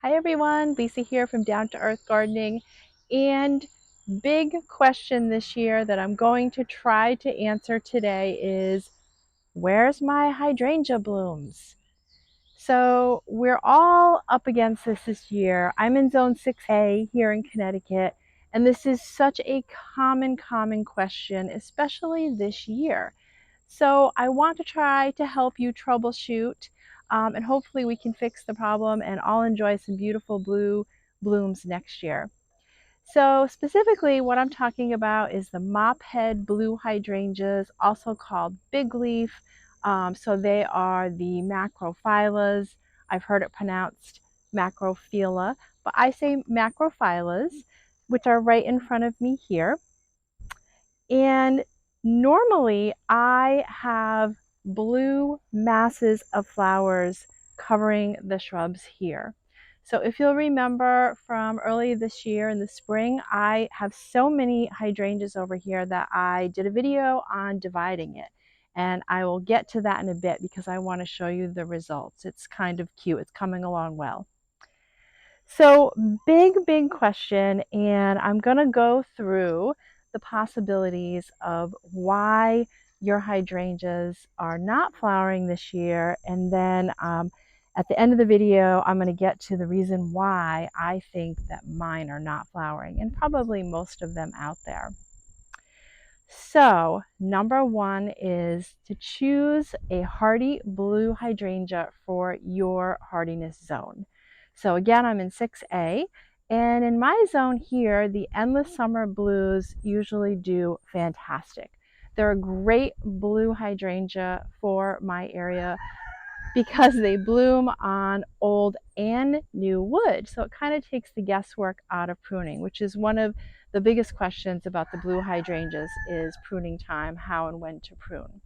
Hi everyone, Lisa here from Down to Earth Gardening. And big question this year that I'm going to try to answer today is, where's my hydrangea blooms? So we're all up against this year. I'm in zone 6A here in Connecticut, and this is such a common question, especially this year. So I want to try to help you troubleshoot, and hopefully we can fix the problem and I'll enjoy some beautiful blue blooms next year. So specifically what I'm talking about is the mophead blue hydrangeas, also called big leaf. So they are the macrophyllus. I've heard it pronounced macrophylla, but I say macrophyllus, which are right in front of me here. And normally I have blue masses of flowers covering the shrubs here. So if you'll remember from early this year in the spring, I have so many hydrangeas over here that I did a video on dividing it. And I will get to that in a bit because I want to show you the results. It's kind of cute. It's coming along well. So big question, and I'm going to go through the possibilities of why your hydrangeas are not flowering this year, and then at the end of the video I'm going to get to the reason why I think that mine are not flowering, and probably most of them out there. So number one is to choose a hardy blue hydrangea for your hardiness zone. So again, I'm in 6A, and in my zone here, the endless summer blues usually do fantastic. They're a great blue hydrangea for my area because they bloom on old and new wood. So it kind of takes the guesswork out of pruning, which is one of the biggest questions about the blue hydrangeas is pruning time, how and when to prune.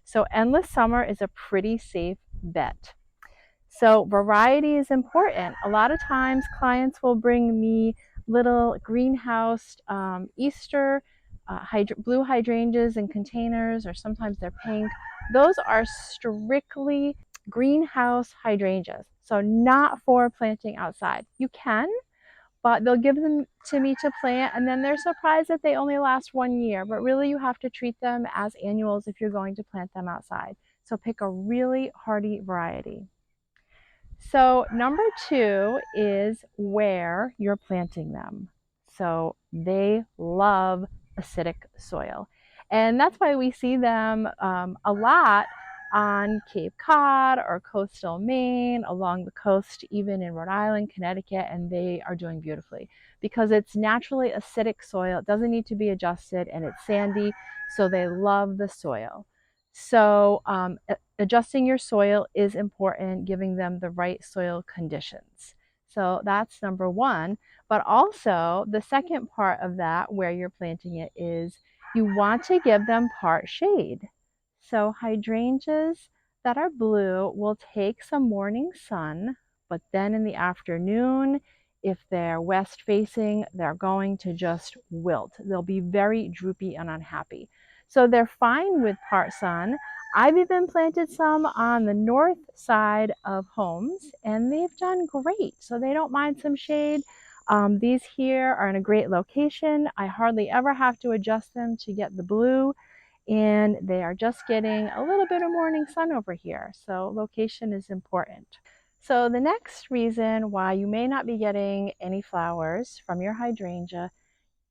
So endless summer is a pretty safe bet. So variety is important. A lot of times clients will bring me little greenhouse Easter blue hydrangeas in containers, or sometimes they're pink. Those are strictly greenhouse hydrangeas, so not for planting outside. You can, but they'll give them to me to plant, and then they're surprised that they only last 1 year. But really, you have to treat them as annuals if you're going to plant them outside. So pick a really hardy variety. So number two is where you're planting them. So they love acidic soil. And that's why we see them a lot on Cape Cod or coastal Maine, along the coast, even in Rhode Island, Connecticut, and they are doing beautifully because it's naturally acidic soil. It doesn't need to be adjusted, and it's sandy, so they love the soil. So adjusting your soil is important, giving them the right soil conditions. So that's number one. But also the second part of that, where you're planting it, is you want to give them part shade. So hydrangeas that are blue will take some morning sun, but then in the afternoon, if they're west facing, they're going to just wilt. They'll be very droopy and unhappy. So they're fine with part sun. I've even planted some on the north side of homes, and they've done great. So they don't mind some shade. These here are in a great location. I hardly ever have to adjust them to get the blue, and they are just getting a little bit of morning sun over here. So location is important. So the next reason why you may not be getting any flowers from your hydrangea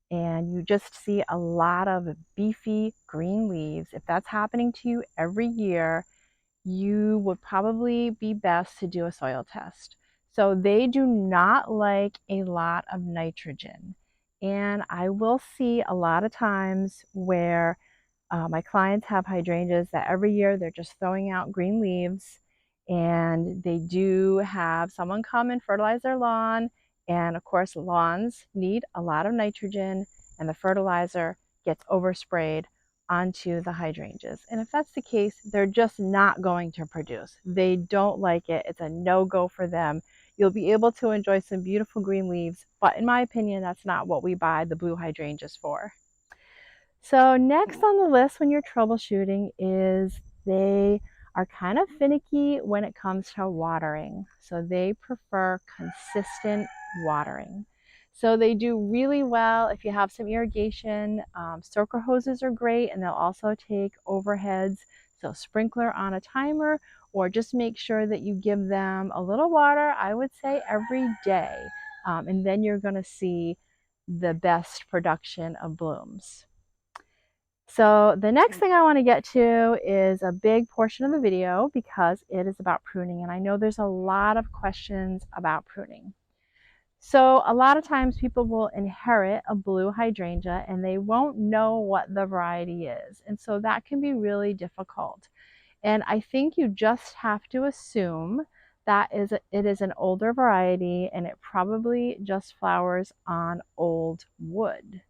and you just see a lot of beefy green leaves, if that's happening to you every year, you would probably be best to do a soil test. So they do not like a lot of nitrogen. And I will see a lot of times where my clients have hydrangeas that every year they're just throwing out green leaves, and they do have someone come and fertilize their lawn. And of course, lawns need a lot of nitrogen, and the fertilizer gets oversprayed onto the hydrangeas. And if that's the case, they're just not going to produce. They don't like it. It's a no-go for them. You'll be able to enjoy some beautiful green leaves, but in my opinion, that's not what we buy the blue hydrangeas for. So next on the list when you're troubleshooting is they are kind of finicky when it comes to watering. So they prefer consistent watering. So they do really well if you have some irrigation. Soaker hoses are great, and they'll also take overheads. So sprinkler on a timer, or just make sure that you give them a little water, I would say every day. And then you're going to see the best production of blooms. So the next thing I want to get to is a big portion of the video because it is about pruning. And I know there's a lot of questions about pruning. So a lot of times people will inherit a blue hydrangea and they won't know what the variety is. And so that can be really difficult. And I think you just have to assume that it is an older variety and it probably just flowers on old wood.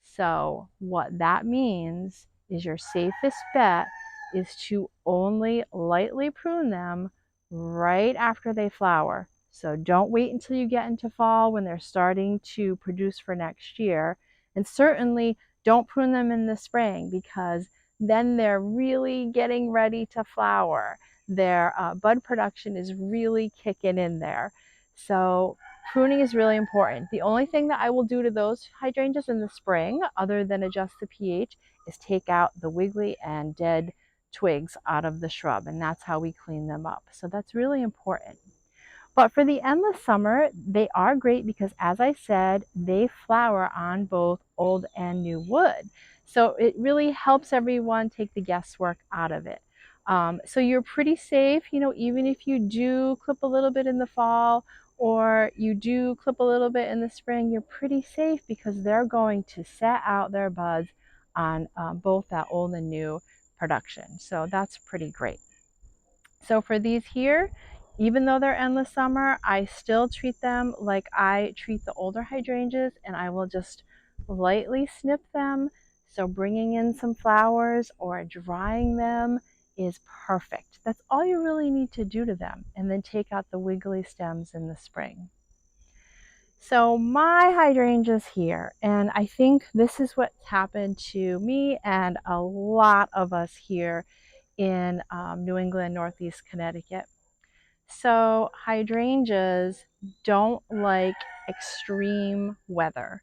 So what that means is your safest bet is to only lightly prune them right after they flower. So don't wait until you get into fall when they're starting to produce for next year. And certainly don't prune them in the spring because then they're really getting ready to flower. Their bud production is really kicking in there. So pruning is really important. The only thing that I will do to those hydrangeas in the spring, other than adjust the pH, is take out the wiggly and dead twigs out of the shrub, and that's how we clean them up. So that's really important. But for the endless summer, they are great because, as I said, they flower on both old and new wood. So it really helps everyone take the guesswork out of it. So you're pretty safe, even if you do clip a little bit in the fall or you do clip a little bit in the spring, you're pretty safe because they're going to set out their buds on both that old and new production. So that's pretty great. So for these here, even though they're endless summer, I still treat them like I treat the older hydrangeas, and I will just lightly snip them. So bringing in some flowers or drying them is perfect. That's all you really need to do to them, and then take out the wiggly stems in the spring. So my hydrangeas here, and I think this is what's happened to me and a lot of us here in New England, Northeast Connecticut. So hydrangeas don't like extreme weather.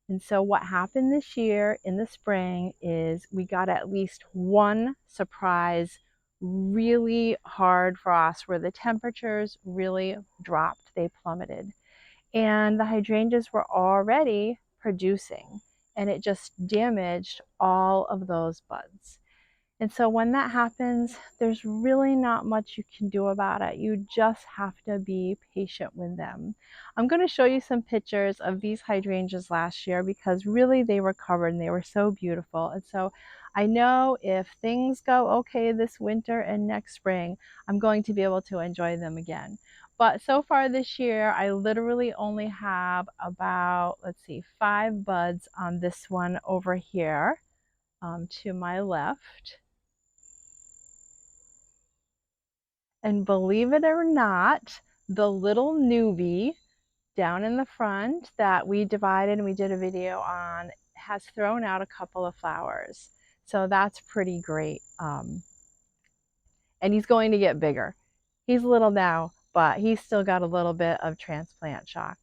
And so what happened this year in the spring is we got at least one surprise, really hard frost where the temperatures really dropped. They plummeted. And the hydrangeas were already producing, and it just damaged all of those buds. And so when that happens, there's really not much you can do about it. You just have to be patient with them. I'm going to show you some pictures of these hydrangeas last year because really they recovered and they were so beautiful. And so I know if things go okay this winter and next spring, I'm going to be able to enjoy them again. But so far this year, I literally only have about, 5 buds on this one over here to my left. And believe it or not, the little newbie down in the front that we divided and we did a video on has thrown out a couple of flowers. So that's pretty great. And he's going to get bigger. He's little now, but he's still got a little bit of transplant shock.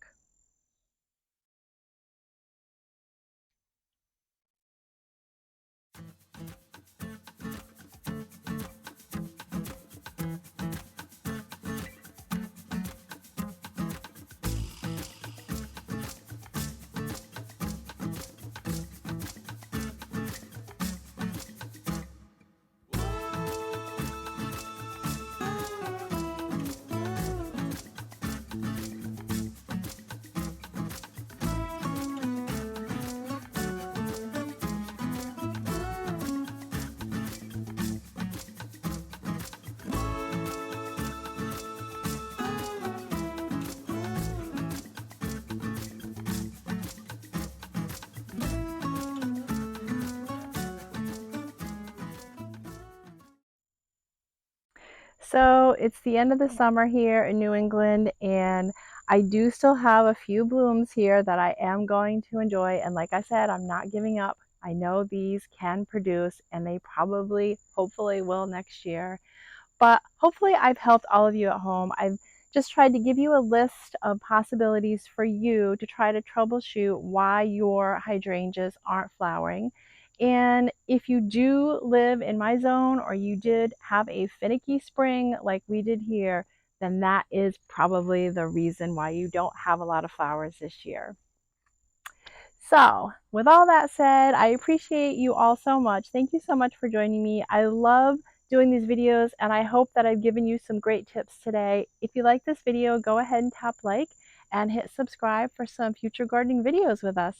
So it's the end of the summer here in New England, and I do still have a few blooms here that I am going to enjoy. And like I said, I'm not giving up. I know these can produce, and they probably, hopefully, will next year. But hopefully I've helped all of you at home. I've just tried to give you a list of possibilities for you to try to troubleshoot why your hydrangeas aren't flowering. And if you do live in my zone or you did have a finicky spring like we did here, then that is probably the reason why you don't have a lot of flowers this year. So, with all that said, I appreciate you all so much. Thank you so much for joining me. I love doing these videos, and I hope that I've given you some great tips today. If you like this video, go ahead and tap like and hit subscribe for some future gardening videos with us.